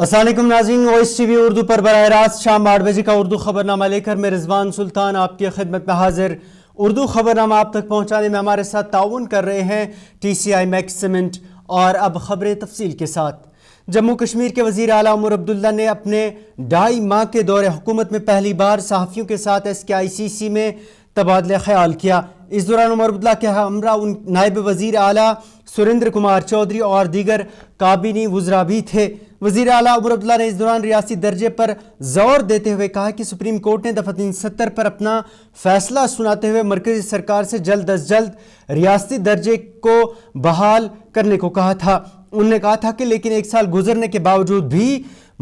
अस्सलाम वालेकुम नाज़रीन, वॉइस टीवी उर्दू पर बराह रास्त शाम 8 बजे का उर्दू खबरनामा लेकर मैं रिजवान सुल्तान आपकी खिदमत में हाजिर। उर्दू खबरनामा आप तक पहुँचाने में हमारे साथ ताउन कर रहे हैं TCI मैक्स सीमेंट। और अब खबरें तफसील के साथ। जम्मू कश्मीर के वज़ीर आला उमर अब्दुल्ला ने अपने 2.5 माह के दौरे हुकूमत में पहली बार सहाफ़ियों के साथ SKICC में तबादला ख्याल किया। इस दौरान उमर अब्दुल्ला के हमरा नायब वज़ीर आला सुरेंद्र कुमार चौधरी और दीगर काबीनी वज़रा भी थे। वज़ीर आला उमर अब्दुल्ला ने इस दौरान रियासी दर्जे पर ज़ोर देते हुए कहा कि सुप्रीम कोर्ट ने दफ़ा 370 पर अपना फ़ैसला सुनाते हुए मरकज़ी सरकार से जल्द अज जल्द रियासी दर्जे को बहाल करने को कहा था। उन्होंने कहा था कि लेकिन 1 साल गुजरने के बावजूद भी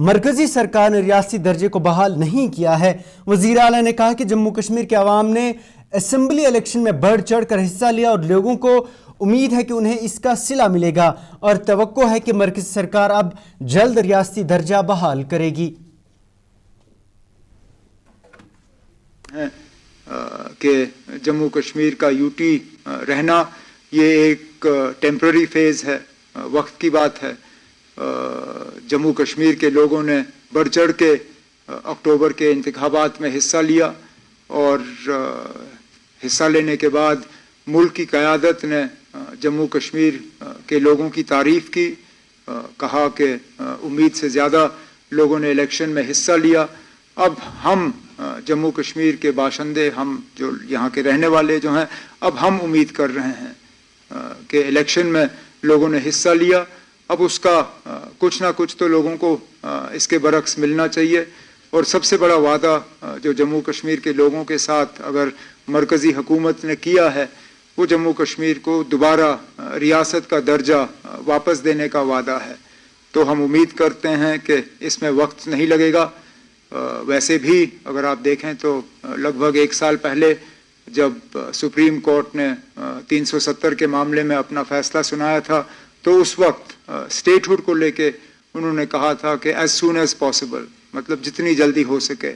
मरकज़ी सरकार ने रियासी दर्जे को बहाल नहीं किया है। वज़ीर आला ने कहा कि जम्मू कश्मीर के अवाम ने असम्बली इलेक्शन में बढ़ चढ़ कर हिस्सा लिया और लोगों को उम्मीद है कि उन्हें इसका सिला मिलेगा और तवक्को है कि मरकज़ी सरकार अब जल्द रियासती दर्जा बहाल करेगी। कि जम्मू कश्मीर का यूटी रहना ये एक टेम्पररी फेज़ है, वक्त की बात है। जम्मू कश्मीर के लोगों ने बढ़ चढ़ के अक्टूबर के इंतखाबात में हिस्सा लिया और हिस्सा लेने के बाद मुल्क की क़यादत ने जम्मू कश्मीर के लोगों की तारीफ़ की, कहा कि उम्मीद से ज़्यादा लोगों ने इलेक्शन में हिस्सा लिया। अब हम जम्मू कश्मीर के बाशिंदे, हम जो यहाँ के रहने वाले जो हैं, अब हम उम्मीद कर रहे हैं कि इलेक्शन में लोगों ने हिस्सा लिया, अब उसका कुछ ना कुछ तो लोगों को इसके बरक्स मिलना चाहिए। और सबसे बड़ा वादा जो जम्मू कश्मीर के लोगों के साथ अगर मरकज़ी हुकूमत ने किया है वो जम्मू कश्मीर को दोबारा रियासत का दर्जा वापस देने का वादा है। तो हम उम्मीद करते हैं कि इसमें वक्त नहीं लगेगा। वैसे भी अगर आप देखें तो लगभग 1 साल पहले जब सुप्रीम कोर्ट ने 370 के मामले में अपना फैसला सुनाया था तो उस वक्त स्टेटहुड को लेके उन्होंने कहा था कि एज सून एज पॉसिबल, मतलब जितनी जल्दी हो सके।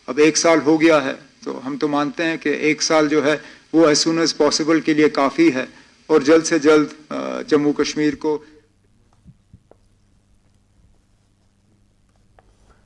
अब 1 साल हो गया है तो हम तो मानते हैं कि 1 साल जो है वो एज सून एज पॉसिबल के लिए काफ़ी है और जल्द से जल्द जम्मू कश्मीर को।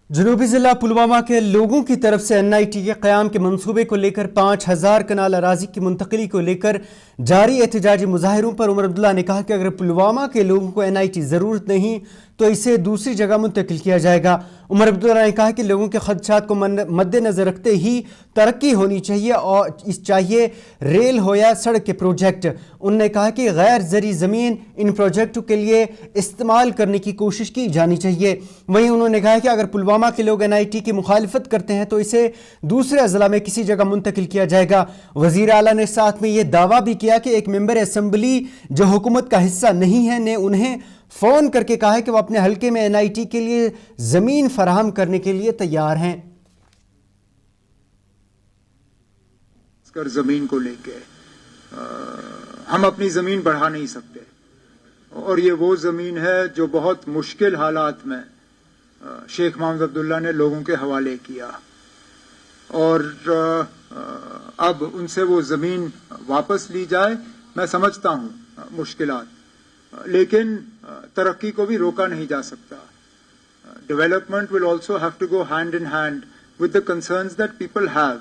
जनूबी ज़िला पुलवामा के लोगों की तरफ से NIT के क़याम के मंसूबे को लेकर 5000 कनाल अराज़ी की मुंतकली को लेकर जारी एहतजाजी मुजाहिरों पर उमर अब्दुल्ला ने कहा कि अगर पुलवामा के लोगों को NIT ज़रूरत नहीं तो इसे दूसरी जगह मुंतकिल किया जाएगा। उमर अब्दुल्ला ने कहा कि लोगों के खदशात को मद्देनज़र रखते ही तरक्की होनी चाहिए और चाहिए रेल हो या सड़क के प्रोजेक्ट। उन्होंने कहा कि गैर ज़री ज़मीन इन प्रोजेक्टों के लिए इस्तेमाल करने की कोशिश की जानी चाहिए। वहीं उन्होंने कहा कि अगर पुलवामा के लोग NIT की मुखालिफत करते हैं तो इसे दूसरे अज़ला में किसी जगह मुंतकिल किया जाएगा। वज़ीर आला ने साथ में यह दावा भी किया कि एक मेंबर असम्बली जो हुकूमत का हिस्सा नहीं है ने उन्हें फ़ोन करके कहा है कि वो अपने हल्के में NIT के लिए ज़मीन फराहम करने के लिए तैयार हैं। ज़मीन को लेके हम अपनी ज़मीन बढ़ा नहीं सकते और ये वो ज़मीन है जो बहुत मुश्किल हालात में शेख मोहम्मद अब्दुल्ला ने लोगों के हवाले किया और अब उनसे वो ज़मीन वापस ली जाए। मैं समझता हूँ मुश्किलात, लेकिन तरक्की को भी रोका नहीं जा सकता। Development will also have to go hand in hand with the concerns that people have.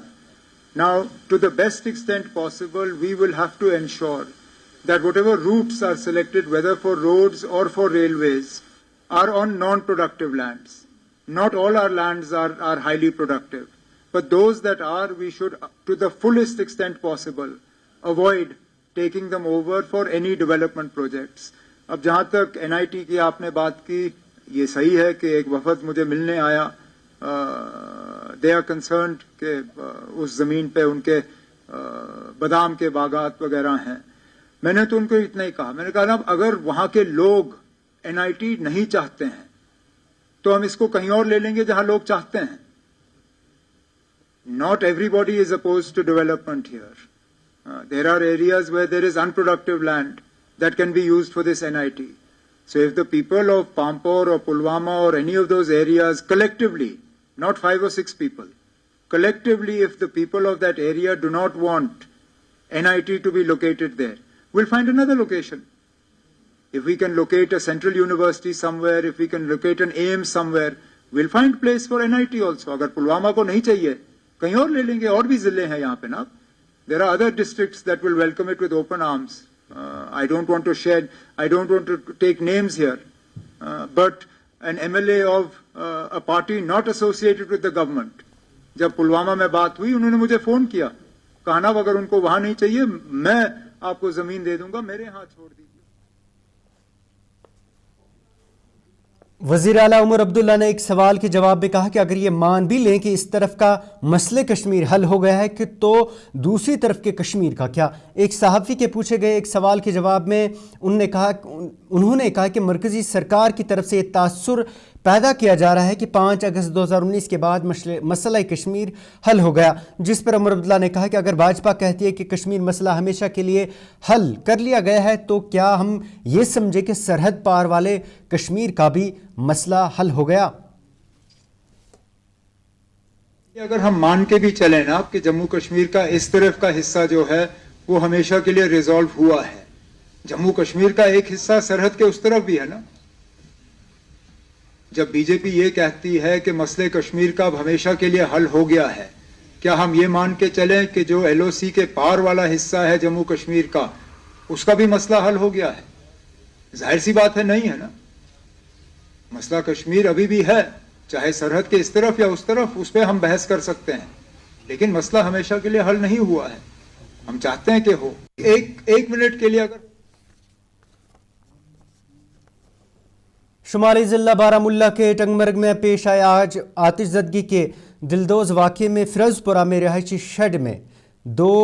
Now, to the best extent possible, we will have to ensure that whatever routes are selected, whether for roads or for railways, are on non-productive lands. Not all our lands are highly productive, but those that are, we should, to the fullest extent possible, avoid taking them over for any development projects. अब जहाँ तक NIT की आपने बात की, ये सही है कि एक वफद मुझे मिलने आया, दे आर कंसर्न्ड कि उस ज़मीन पे उनके बादाम के बागात वगैरह हैं। मैंने तो उनको इतना ही कहा, मैंने कहा ना अगर वहाँ के लोग NIT नहीं चाहते हैं तो हम इसको कहीं और ले लेंगे जहाँ लोग चाहते हैं। Not everybody is opposed to development here. There are areas where there is unproductive land that can be used for this NIT. So if the people of Pampor or Pulwama or any of those areas collectively, not 5 or 6 people, collectively if the people of that area do not want NIT to be located there, we'll find another location. If we can locate a central university somewhere, if we can locate an AIM somewhere, we'll find place for NIT also. अगर पुलवामा को नहीं चाहिए, कहीं और ले लेंगे, और भी जिले हैं यहाँ पे ना. There are other districts that will welcome it with open arms. I don't want to take names here, but an MLA of a party not associated with the government, जब पुलवामा में बात हुई, उन्होंने मुझे फोन किया, कहना अगर उनको वहां नहीं चाहिए, मैं आपको जमीन दे दूंगा, मेरे हाथ छोड़ दीजिए. वज़ीर आला उमर अब्दुल्ला ने एक सवाल के जवाब में कहा कि अगर ये मान भी लें कि इस तरफ का मसले कश्मीर हल हो गया है कि तो दूसरी तरफ के कश्मीर का क्या. एक सहाफ़ी के पूछे गए एक सवाल के जवाब में उन्होंने कहा कि मरकज़ी सरकार की तरफ से ये तासुर पैदा किया जा रहा है कि 5 अगस्त 2019 के बाद मसला कश्मीर हल हो गया, जिस पर उमर अब्दुल्ला ने कहा कि अगर भाजपा कहती है कि कश्मीर मसला हमेशा के लिए हल कर लिया गया है, तो क्या हम ये समझे कि सरहद पार वाले कश्मीर का भी मसला हल हो गया. अगर हम मान के भी चले ना कि जम्मू कश्मीर का इस तरफ का हिस्सा जो है वो हमेशा के लिए रिजॉल्व हुआ है, जम्मू कश्मीर का एक हिस्सा सरहद के उस तरफ भी है ना. जब बीजेपी ये कहती है कि मसले कश्मीर का अब हमेशा के लिए हल हो गया है, क्या हम ये मान के चलें कि जो LOC के पार वाला हिस्सा है जम्मू कश्मीर का, उसका भी मसला हल हो गया है? जाहिर सी बात है, नहीं है ना. मसला कश्मीर अभी भी है, चाहे सरहद के इस तरफ या उस तरफ, उस पर हम बहस कर सकते हैं, लेकिन मसला हमेशा के लिए हल नहीं हुआ है. हम चाहते हैं कि हो. एक मिनट के लिए अगर शुमाली ज़िला बारामुल्ला के टंगमर्ग में पेश आए आज आतिशज़दगी के दिलदोज़ वाक़े में फिरोज़पुरा में रिहायशी शेड में 2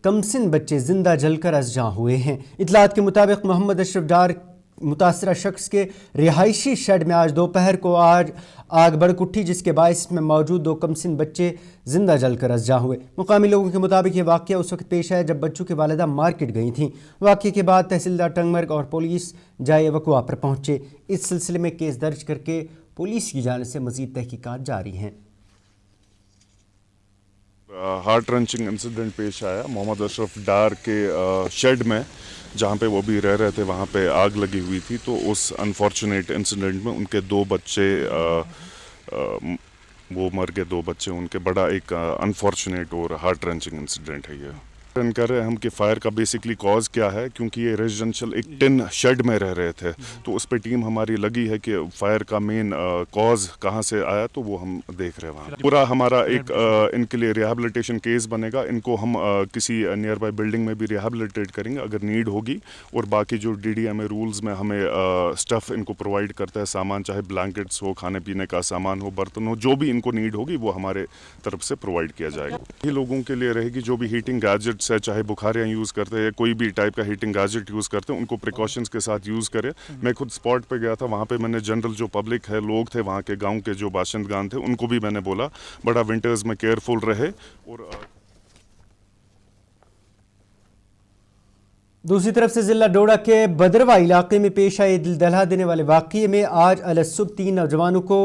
कमसिन बच्चे जिंदा जलकर अज़जां हुए हैं. इतलात के मुताबिक मोहम्मद अशरफ डार मुतासरा शख्स के रिहायशी शेड में आज दोपहर को आग भड़क उठी, जिसके बायस में मौजूद 2 कमसिन बच्चे जिंदा जलकर अज़जां हुए. मुकामी लोगों के मुताबिक ये वाक़या उस वक्त पेश आया जब बच्चों की वालिदा मार्केट गई थीं. वाक़े के बाद तहसीलदार टंगमर्ग और पुलिस जाए वक़ुआ पर पहुँचे. इस सिलसिले में केस दर्ज करके पुलिस की जानिब से मज़ीद तहकीकात जारी हैं. हार्ट रंचिंग इंसिडेंट पेश आया मोहम्मद अशरफ डार के शेड में, जहाँ पे वो भी रह रहे थे, वहाँ पे आग लगी हुई थी. तो उस अनफॉर्चुनेट इंसिडेंट में उनके 2 बच्चे वो मर गए. 2 बच्चे उनके. बड़ा एक अनफॉर्चुनेट और हार्ट रंचिंग इंसिडेंट है ये. कर रहे हैं हम कि फायर का बेसिकली कॉज क्या है, क्योंकि ये रेजिडेंशियल एक टिन शेड में रह रहे थे, तो उस पे टीम हमारी लगी है कि फायर का मेन कॉज कहाँ से आया, तो वो हम देख रहे हैं. वहाँ पूरा हमारा एक इनके लिए रिहैबिलिटेशन केस बनेगा. इनको हम किसी नियर बाय बिल्डिंग में भी रिहैबिलिटेट करेंगे अगर नीड होगी. और बाकी जो DDMA रूल्स में हमें स्टफ़ इनको प्रोवाइड करता है, सामान, चाहे ब्लैंकेट्स हो, खाने पीने का सामान हो, बर्तन हो, जो भी इनको नीड होगी वो हमारे तरफ से प्रोवाइड किया जाएगा. ये लोगों के लिए रहेगी जो भी हीटिंग गैजेट्स है, चाहे बुखारियाँ यूज़ करते हैं, कोई भी टाइप का हीटिंग गैजेट यूज़ करते हैं, उनको प्रिकॉशंस के साथ यूज़ करें. मैं खुद स्पॉट पे गया था, वहाँ पे मैंने जनरल जो पब्लिक है, लोग थे वहाँ के, गांव के जो बाशिंदगान थे, उनको भी मैंने बोला बड़ा विंटर्स में केयरफुल रहे. और दूसरी तरफ से ज़िला डोडा के बदरवा इलाके में पेश आए दिल दहला देने वाले वाक़ये में आज अलसुब 3 नौजवानों को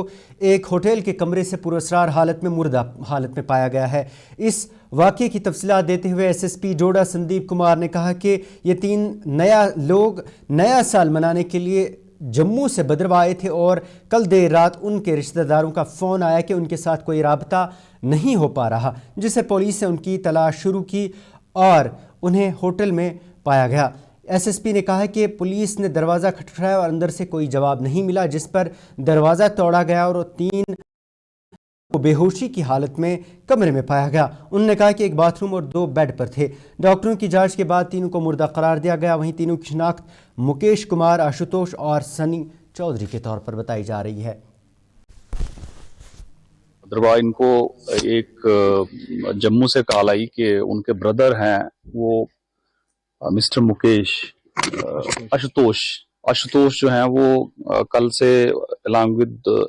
एक होटल के कमरे से पुरअसरार हालत में मुर्दा हालत में पाया गया है. इस वाक़ये की तफसीलात देते हुए SSP डोडा संदीप कुमार ने कहा कि ये 3 लोग नया साल मनाने के लिए जम्मू से बदरवा आए थे और कल देर रात उनके रिश्तेदारों का फ़ोन आया कि उनके साथ कोई राबता नहीं हो पा रहा, जिससे पुलिस ने उनकी तलाश शुरू की और उन्हें होटल में पाया गया. SSP ने कहा कि पुलिस ने दरवाज़ा खटखटाया और अंदर से कोई जवाब नहीं मिला, जिस पर दरवाज़ा तोड़ा गया और 3 को बेहोशी की हालत में कमरे में पाया गया. उन्होंने कहा कि एक बाथरूम और 2 बेड पर थे. डॉक्टरों की जांच के बाद तीनों को मुर्दा करार दिया गया. वहीं तीनों की शिनाख्त मुकेश कुमार, आशुतोष और सनी चौधरी के तौर पर बताई जा रही है. इनको एक जम्मू से कॉल आई कि उनके ब्रदर हैं, वो मिस्टर मुकेश आशुतोष जो हैं वो कल से अलॉन्ग विद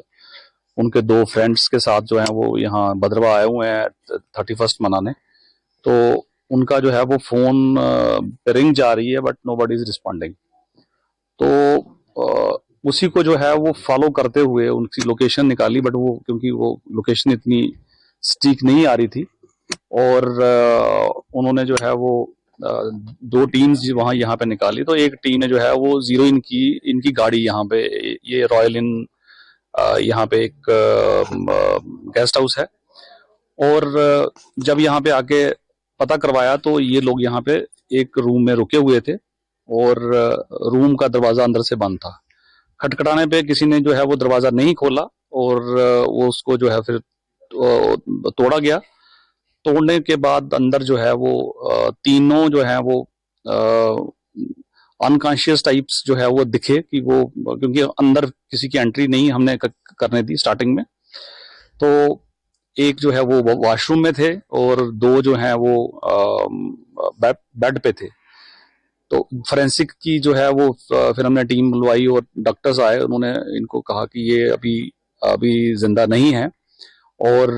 उनके 2 फ्रेंड्स के साथ जो हैं वो यहाँ बदरवा आए हुए हैं 31st मनाने. तो उनका जो है वो फोन पे रिंग जा रही है, बट नोबडी इज रिस्पॉन्डिंग. तो उसी को जो है वो फॉलो करते हुए उनकी लोकेशन निकाली, बट वो क्योंकि वो लोकेशन इतनी स्टीक नहीं आ रही थी, और उन्होंने जो है वो दो टीम्स वहाँ यहाँ पे निकाली, तो एक टीम ने जो है वो जीरो इनकी गाड़ी यहाँ पे, ये रॉयल इन यहाँ पे एक गेस्ट हाउस है, और जब यहाँ पे आके पता करवाया तो ये लोग यहाँ पे एक रूम में रुके हुए थे और रूम का दरवाजा अंदर से बंद था। खटखटाने पे किसी ने जो है वो दरवाजा नहीं खोला और वो उसको जो है फिर तोड़ा गया। तोड़ने के बाद अंदर जो है वो तीनों जो है वो अनकॉन्शियस टाइप्स जो है वो दिखे कि वो, क्योंकि अंदर किसी की एंट्री नहीं हमने करने दी स्टार्टिंग में। तो एक जो है वो वॉशरूम में थे और दो जो है वो बेड पे थे। तो फोरेंसिक की जो है वो फिर हमने टीम बुलवाई और डॉक्टर्स आए, उन्होंने इनको कहा कि ये अभी जिंदा नहीं है, और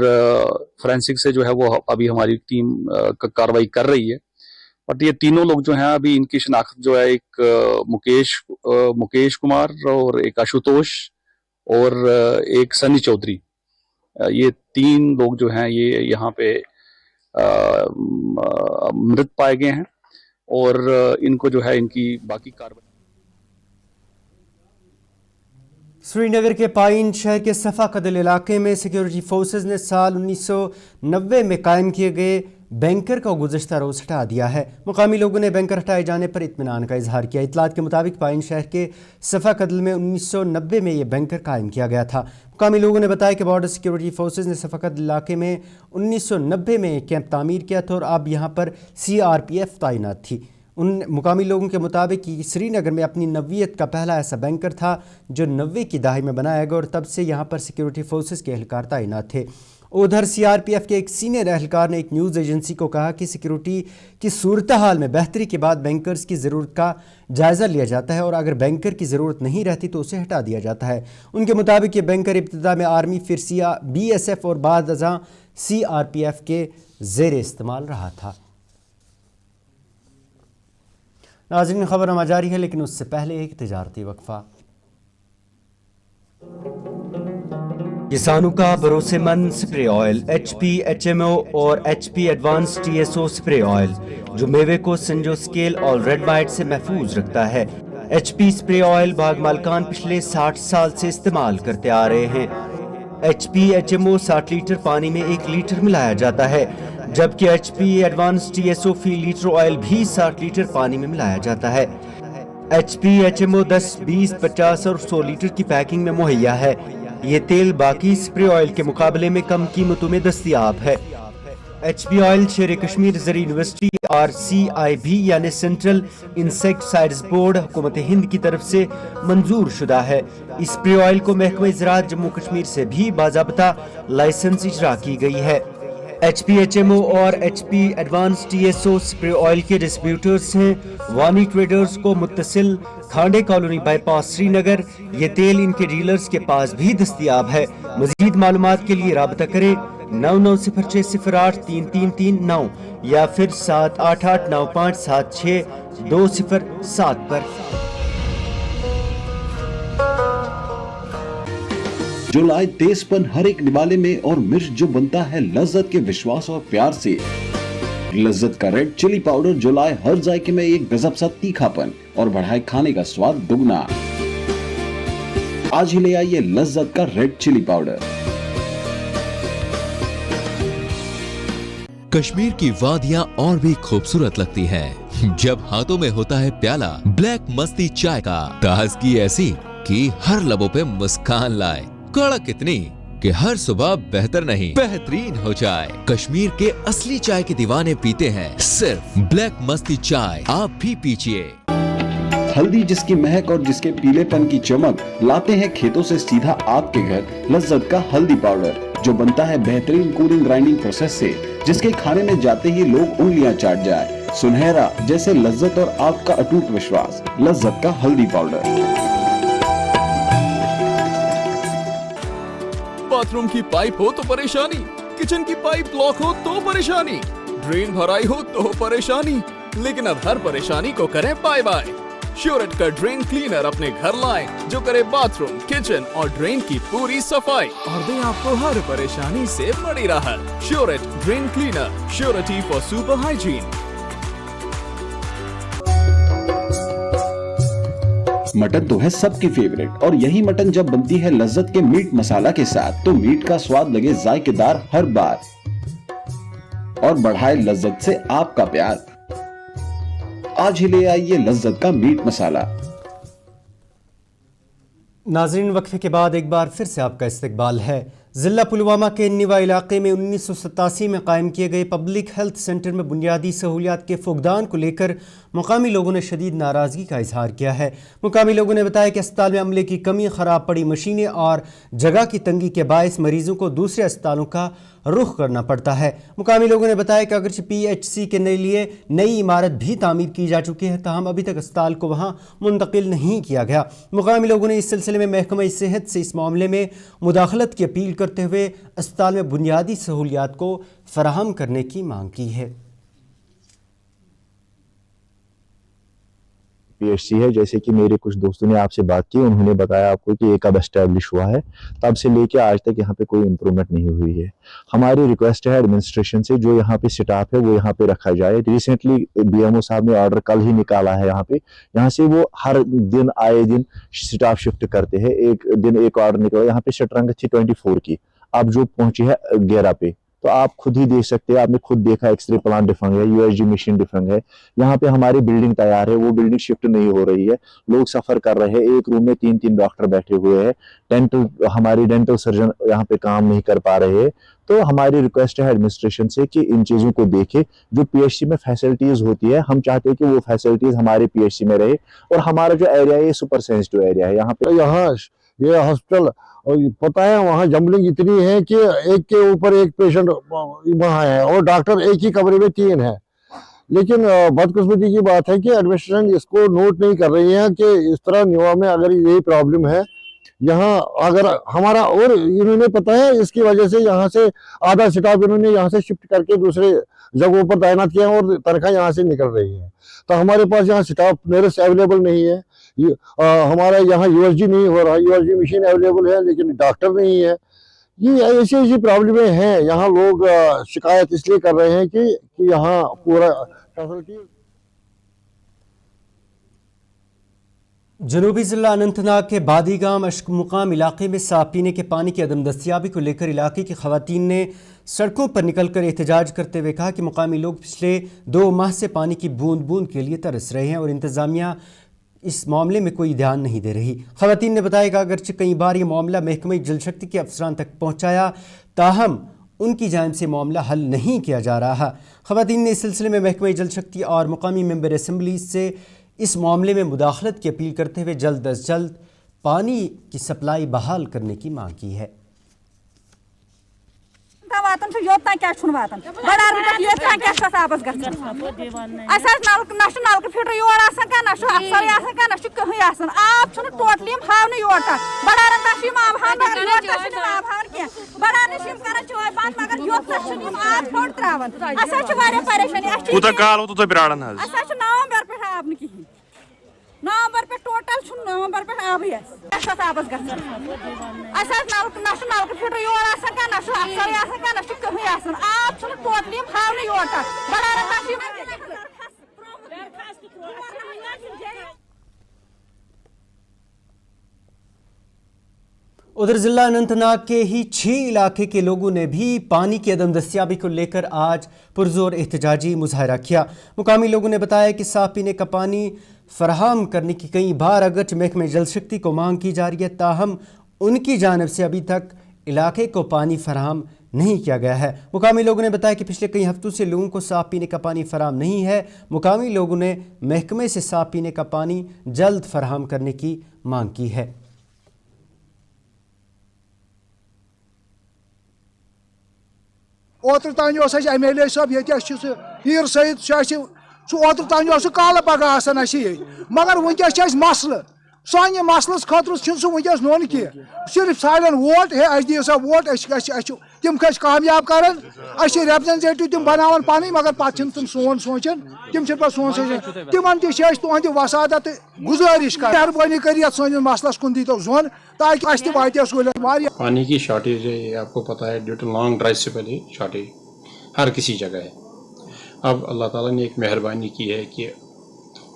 फोरेंसिक से जो है वो अभी हमारी टीम कार्रवाई कर रही है। बट ये तीनों लोग जो हैं अभी इनकी शिनाख्त जो है, एक मुकेश कुमार और एक आशुतोष और एक सनी चौधरी, ये तीन लोग जो हैं ये यहाँ पे मृत पाए गए हैं और इनको जो है इनकी बाकी कार्रवाई। श्रीनगर के पाइन शहर के सफ़ा कदल इलाके में सिक्योरिटी फोर्सेस ने साल 1990 में कायम किए गए बैंकर को गुज़श्ता रोज़ हटा दिया है। मुकामी लोगों ने बैंकर हटाए जाने पर इत्मीनान का इजहार किया। इतलात के मुताबिक पाइन शहर के सफ़ा कदल में 1990 में ये बैंकर कायम किया गया था। मुकामी लोगों ने बताया कि बॉर्डर सिक्योरिटी फोर्सेस ने सफ़ा कदल इलाके में 1990 में कैंप तामीर किया था और अब यहाँ पर CRPF तैनात थी। उन मुकामी लोगों के मुताबिक कि श्रीनगर में अपनी नवीयत का पहला ऐसा बैंकर था जो 90 की दहाई में बनाया गया और तब से यहाँ पर सिक्योरिटी फोर्सेस के एहलकार तैनात थे। उधर CRPF के एक सीनियर एहलकार ने एक न्यूज़ एजेंसी को कहा कि सिक्योरिटी की सूरत हाल में बेहतरी के बाद बैंकर्स की ज़रूरत का जायज़ा लिया जाता है और अगर बैंकर की ज़रूरत नहीं रहती तो उसे हटा दिया जाता है। उनके मुताबिक ये बैंकर इब्तिदा में आर्मी, फिर BSF और बाद अज़ां CRPF के ज़ेर इस्तेमाल रहा था। नाज़रीन, खबर जारी है लेकिन उससे पहले एक तिजारती वक्फा। किसानों का भरोसेमंद स्प्रे ऑयल HP HMO और HP advance TSO spray oil जो मेवे को संजो स्केल और रेड माइट से महफूज रखता है। HP स्प्रे ऑयल बाग मालकान पिछले 60 साल से इस्तेमाल करते आ रहे हैं। HP HMO 60 लीटर पानी में 1 लीटर मिलाया जाता है, जबकि HP एडवांस TSO फी लीटर ऑयल भी 60 लीटर पानी में मिलाया जाता है। HP HMO 10, 20, 50 और 100 लीटर की पैकिंग में मुहैया है। ये तेल बाकी स्प्रे ऑयल के मुकाबले में कम कीमतों में दस्तयाब है। HP ऑयल शेर कश्मीर ज़री यूनिवर्सिटी और CIB यानी सेंट्रल इंसेक्टिसाइड्स बोर्ड हुकूमत हिंद की तरफ से मंजूर शुदा है। इस स्प्रे ऑयल को महकमा ज़राअत जम्मू कश्मीर से भी बाज़ाब्ता लाइसेंस इजरा की गई है। HP HMO और HP advance TSO spray oil के डिस्ट्रीब्यूटर्स हैं वानी ट्रेडर्स को मुत्तसिल खांडे कॉलोनी बाईपास श्रीनगर। ये तेल इनके डीलर्स के पास भी दस्तयाब है। मजीद मालूमात के लिए राबता करें 9906083339 या फिर 7889576207 पर। जो लाए तेजपन हर एक निवाले में और मिर्च जो बनता है लज्जत के विश्वास और प्यार से। लज्जत का रेड चिली पाउडर जो लाए हर जायके में एक गजब सा तीखापन और बढ़ाए खाने का स्वाद दुगना। आज ही ले आइए लज्जत का रेड चिली पाउडर। कश्मीर की वादियां और भी खूबसूरत लगती हैं जब हाथों में होता है प्याला ब्लैक मस्ती चाय का। ताजगी ऐसी कि हर लबों पे मुस्कान लाए, कड़क इतनी कि हर सुबह बेहतर नहीं बेहतरीन हो जाए। कश्मीर के असली चाय के दीवाने पीते हैं सिर्फ ब्लैक मस्ती चाय, आप भी पीजिए। हल्दी जिसकी महक और जिसके पीलेपन की चमक लाते हैं खेतों से सीधा आपके घर लज्जत का हल्दी पाउडर जो बनता है बेहतरीन कूलिंग ग्राइंडिंग प्रोसेस से, जिसके खाने में जाते ही लोग उंगलियां चाट जाए। सुनहरा जैसे लज्जत और आपका अटूट विश्वास, लज्जत का हल्दी पाउडर। बाथरूम की पाइप हो तो परेशानी, किचन की पाइप ब्लॉक हो तो परेशानी, ड्रेन भराई हो तो परेशानी, लेकिन अब हर परेशानी को करें बाय बाय। श्योरेट का ड्रेन क्लीनर अपने घर लाएं जो करे बाथरूम, किचन और ड्रेन की पूरी सफाई और दे आपको हर परेशानी से बड़ी राहत। श्योरेट drain cleaner, surety for super hygiene. Mutton तो है सबकी फेवरेट और यही मटन जब बनती है लज्जत के मीट मसाला के साथ तो मीट का स्वाद लगे जायकेदार हर बार और बढ़ाए लज्जत से आपका प्यार। आज ही ले आइए लज्जत का मीट मसाला। नाज़रीन, वक्फे के बाद एक बार फिर से आपका इस्तकबाल है। ज़िला पुलवामा के निवा इलाके में 1987 में कायम किए गए पब्लिक हेल्थ सेंटर में बुनियादी सहूलियात के फुकदान को लेकर मुकामी लोगों ने शदीद नाराज़गी का इजहार किया है। मुकामी लोगों ने बताया कि अस्पताल में अमले की कमी, ख़राब पड़ी मशीनें और जगह की तंगी के बायस मरीज़ों को दूसरे अस्पतालों का रुख करना पड़ता है। मुकामी लोगों ने बताया कि अगरचे PHC के लिए नई इमारत भी तामीर की जा चुकी है, ताहम अभी तक अस्पताल को वहाँ मुंतकिल नहीं किया गया। मुकामी लोगों ने इस सिलसिले में महकमा सेहत से इस मामले में मुदाखलत की अपील करते हुए अस्पताल में बुनियादी सहूलियात को फराहम करने की मांग की है। PHC है, जैसे कि मेरे कुछ दोस्तों ने आपसे बात की, उन्होंने बताया आपको कि एक अब एस्टैब्लिश हुआ है, तब से लेके आज तक यहाँ पे कोई इम्प्रूवमेंट नहीं हुई है। हमारी रिक्वेस्ट है एडमिनिस्ट्रेशन से, जो यहाँ पे स्टाफ है वो यहाँ पे रखा जाए। रिसेंटली BMO साहब ने ऑर्डर कल ही निकाला है, यहाँ से वो हर दिन आए दिन स्टाफ शिफ्ट करते हैं। एक दिन एक ऑर्डर निकला, यहाँ पे शटरंग थी 24 की, अब जो पहुंची है 11 पे। तो आप खुद ही देख सकते हैं, आपने खुद देखा एक्सरे प्लांट डिफंग है, USG मशीन डिफंग है। यहाँ पे हमारी बिल्डिंग तैयार है, वो बिल्डिंग शिफ्ट नहीं हो रही है, लोग सफर कर रहे हैं। एक रूम में 3-3 डॉक्टर बैठे हुए हैं, हमारी डेंटल सर्जन यहाँ पे काम नहीं कर पा रहे हैं। तो हमारी रिक्वेस्ट है एडमिनिस्ट्रेशन से कि इन चीजों को देखे। जो PHC में फैसिलिटीज होती है, हम चाहते हैं कि वो फैसिलिटीज हमारे PHC में रहे। और हमारा जो एरिया है ये सुपर सेंसिटिव एरिया है। यहाँ पे ये हॉस्पिटल और पता है वहाँ जम्बलिंग इतनी है कि एक के ऊपर एक पेशेंट वहाँ है और डॉक्टर एक ही कमरे में 3 है। लेकिन बदकिस्मती की बात है कि एडमिनिस्ट्रेशन इसको नोट नहीं कर रही है कि इस तरह निवा में अगर यही प्रॉब्लम है यहाँ, अगर हमारा, और इन्होंने पता है इसकी वजह से यहाँ से आधा स्टाफ इन्होंने यहाँ से शिफ्ट करके दूसरे जगहों पर तैनात किया है और तनख्वाह यहाँ से निकल रही है। तो हमारे पास यहाँ स्टाफ नियरेस्ट अवेलेबल नहीं है। हमारा यहाँ USG नहीं हो रहा, USG मशीन अवेलेबल है लेकिन डॉक्टर नहीं है। ये ऐसी ऐसी प्रॉब्लमें हैं। यहाँ लोग शिकायत इसलिए कर रहे हैं कि यहाँ पूरा फैसिलिटी। जनूबी ज़िला अनंतनाग के बादीगाम अश्क-मुकाम इलाके में साफ पीने के पानी की अदम दस्तियाबी को लेकर इलाके की खवातीन ने सड़कों पर निकलकर एहतजाज करते हुए कहा कि मुकामी लोग पिछले 2 माह से पानी की बूंद बूंद के लिए तरस रहे हैं और इंतज़ामिया इस मामले में कोई ध्यान नहीं दे रही। खवातीन ने बताया कि अगरचे कई बार ये मामला महकमा जल शक्ति के अफसरान तक पहुँचाया, ताहम उनकी जानिब से मामला हल नहीं किया जा रहा। खवातीन ने इस सिलसिले में महकमा जल शक्ति और मुकामी मेंबर असम्बली से इस मामले में मुदाखलत की अपील करते हुए जल्द अज जल्द पानी की सप्लाई बहाल करने की मांग की है। नवंबर पे टोटल नवंबर पे आब आबस नलक फिटर योर अफसर कहीं आब टोटली हावन योर उधर जिला अनंतनाग के ही 6 इलाके के लोगों ने भी पानी की अदम दस्तियाबी को लेकर आज पुरजोर एहतजाजी मुजाहरा किया। मुकामी लोगों ने बताया कि साफ पीने का पानी फराहम करने की कई बार अगरचे महकमे जल शक्ति को मांग की जा रही है, ताहम उनकी जानिब से अभी तक इलाके को पानी फराहम नहीं किया गया है। मुकामी लोगों ने बताया कि पिछले कई हफ्तों से लोगों को साफ पीने का पानी फराहम नहीं है। मुकामी लोगों ने महकमे से साफ पीने का पानी जल्द फराहम करने की मांग की है। ओतर तान MLA साहब ये पीर सईद ओतर तान काल पगह मगर वनकस मसल सान मसलस खतर वनकस नोन की सिर्फ साड़न वोट है अस दियो सा वोट तम खस कामयाब कर रिप्रेजेंटेटिव तम बनावन पानी मगर पे तम सोन सोचन तम पे सोन सोचन तिमन तुहद वसादत गुजारिश कर मेहरबानी कर सन मसलस कुन दीतो जोन ताकि अस ते सहूलियत। पानी की शॉर्टेज है, ये आपको पता है, due to long dry spell ही शॉर्टेज हर किसी जगह है। अब अल्लाह ताला ने एक मेहरबानी की है कि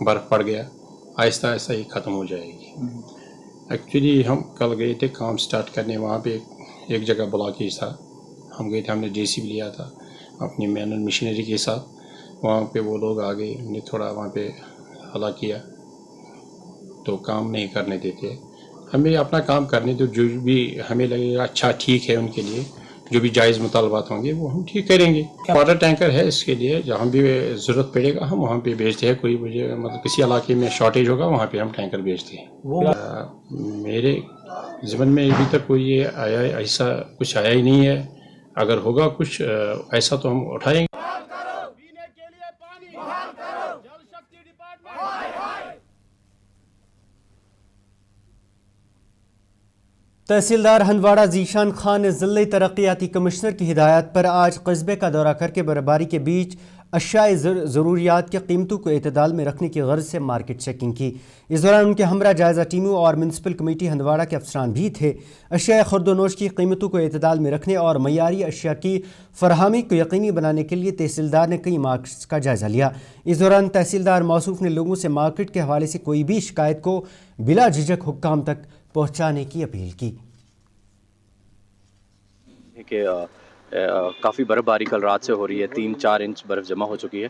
बर्फ़ पड़ गया, आहिस्ता आहिस्ता ये ख़त्म हो जाएगी। एक्चुअली हम कल गए थे काम स्टार्ट करने, वहाँ पे एक जगह ब्लॉकेज था, हम गए थे, हमने JCB लिया था अपनी मैनुअल मशीनरी के साथ, वहाँ पे वो लोग आ गए, उन्हें थोड़ा वहाँ पे हला किया तो काम नहीं करने देते। हमें अपना काम करने दो, जो भी हमें लगेगा अच्छा ठीक है उनके लिए, जो भी जायज़ मुतालबात होंगे वो हम ठीक करेंगे। वाटर टैंकर है, इसके लिए जहाँ भी ज़रूरत पड़ेगा हम वहाँ पे भेजते हैं। कोई मुझे मतलब किसी इलाके में शॉर्टेज होगा वहाँ पे हम टैंकर भेजते हैं। मेरे ज़िम्मन में अभी तक कोई ये आया, ऐसा कुछ आया ही नहीं है। अगर होगा कुछ ऐसा तो हम उठाएंगे। तहसीलदार हंदवाड़ा जीशान खान ने ज़िले तरक्याती कमिश्नर की हिदायत पर आज कस्बे का दौरा करके बर्फबारी के बीच अशियाए ज़रूरियात की कीमतों को एतदाल में रखने की गर्ज से मार्केट चेकिंग की। इस दौरान उनके हमरा जायज़ा टीमों और म्यूनसिपल कमेटी हंदवाड़ा के अफसरान भी थे। अशियाए खुर्दोनोश की कीमतों को एतदाल में रखने और मयारी अशिया की फरहमी को यकीनी बनाने के लिए तहसीलदार ने कई मार्केट्स का जायज़ा लिया। इस दौरान तहसीलदार मौसूफ ने लोगों से मार्केट के हवाले से कोई भी शिकायत को बिला झिझक हुक्काम तक पहुँचाने की अपील की। कि काफ़ी बर्फ़बारी कल रात से हो रही है, 3-4 इंच बर्फ़ जमा हो चुकी है।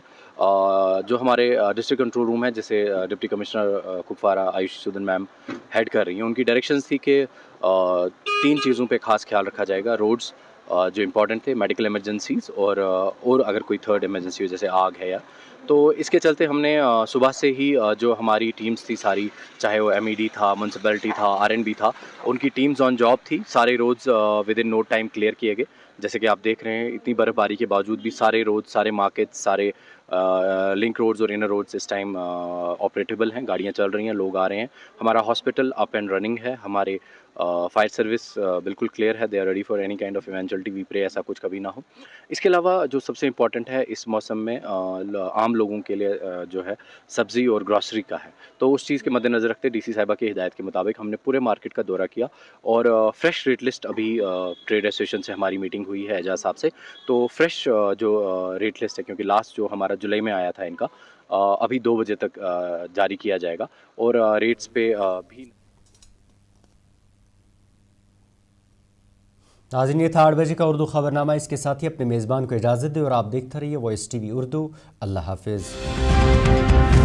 जो हमारे डिस्ट्रिक्ट कंट्रोल रूम है, जिसे deputy commissioner Kupwara Ayush Sudan ma'am head कर रही हैं, उनकी डायरेक्शंस थी कि 3 चीज़ों पे ख़ास ख्याल रखा जाएगा। रोड्स जो इम्पॉर्टेंट थे, मेडिकल इमरजेंसीज़ और अगर कोई थर्ड इमरजेंसी हो जैसे आग है या, तो इसके चलते हमने सुबह से ही जो हमारी टीम्स थी सारी, चाहे वो MED था, म्यूनसिपैलिटी था, RNB था, उनकी टीम्स ऑन जॉब थी। सारे roads within no time clear किए गए। जैसे कि आप देख रहे हैं, इतनी बर्फ़बारी के बावजूद भी सारे रोड्स, सारे मार्केट्स, सारे लिंक रोड्स और इनर रोड्स इस टाइम ऑपरेटेबल हैं, गाड़ियाँ चल रही हैं, लोग आ रहे हैं। हमारा हॉस्पिटल अप एंड रनिंग है, हमारे फायर सर्विस बिल्कुल क्लियर है, they are ready for any kind of eventuality, we pray ऐसा कुछ कभी ना हो। इसके अलावा जो सबसे इम्पॉर्टेंट है इस मौसम में आम लोगों के लिए जो है सब्ज़ी और ग्रॉसरी का है, तो उस चीज़ के मद्देनज़र रखते DC साहिबा की हिदायत के मुताबिक हमने पूरे मार्केट का दौरा किया और फ्रेश रेट लिस्ट अभी ट्रेड एसोसिएशन से हमारी मीटिंग हुई है एजाज साहब से, तो फ्रेश जो रेट लिस्ट है, क्योंकि लास्ट जो हमारा जुलाई में आया था इनका, अभी 2 बजे तक जारी किया जाएगा और रेट्स पे भी। नाज़रीन, ये था 8 बजे का उर्दू खबरनामा। इसके साथ ही अपने मेज़बान को इजाज़त दें और आप देखते रहिए वॉइस TV उर्दू। अल्लाह हाफिज़।